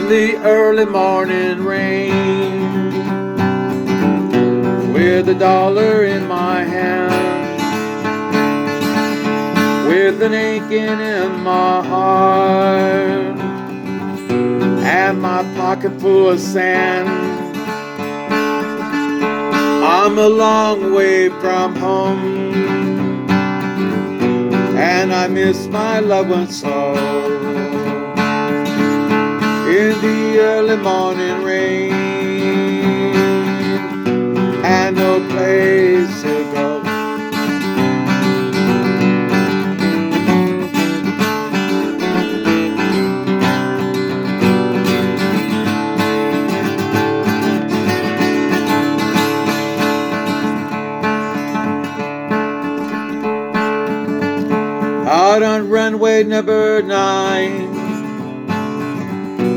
in the early morning rain, with $1 in my hand, with an aching in my heart, and my pocket full of sand. I'm a long way from home, and I miss my loved ones so. In the early morning rain, and no place to go. Out on runway number 9,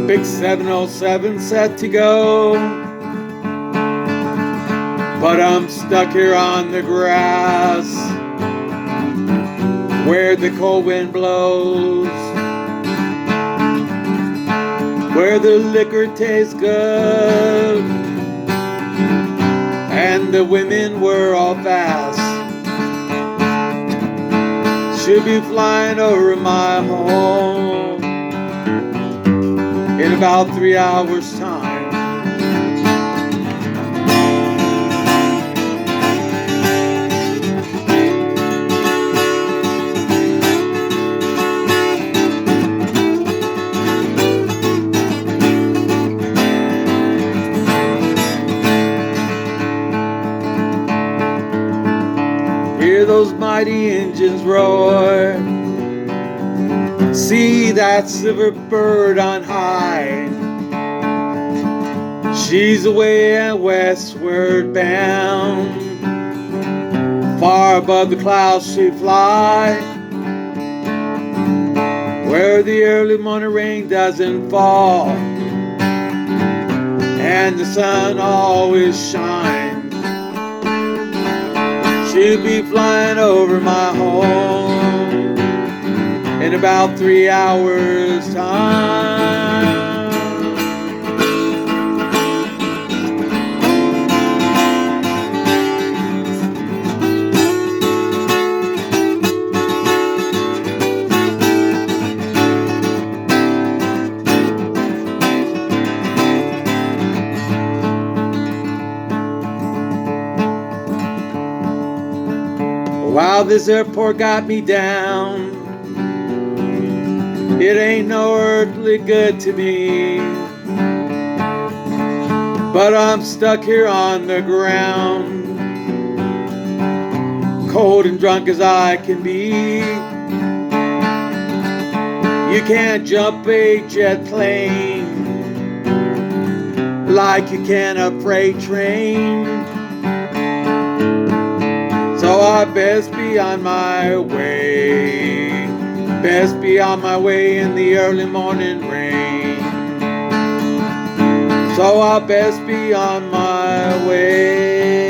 big 707 set to go, but I'm stuck here on the grass where the cold wind blows, where the liquor tastes good and the women were all fast. Should be flying over my home in about 3 hours' time. Hear those mighty engines roar, see that silver bird on high. She's away and westward bound, far above the clouds she fly, where the early morning rain doesn't fall and the sun always shines. She'll be flying over my home in about 3 hours' time. Wow, this airport got me down. It ain't no earthly good to me, but I'm stuck here on the ground, cold and drunk as I can be. You can't jump a jet plane like you can a freight train, so I best be on my way, best be on my way in the early morning rain. So I'll best be on my way.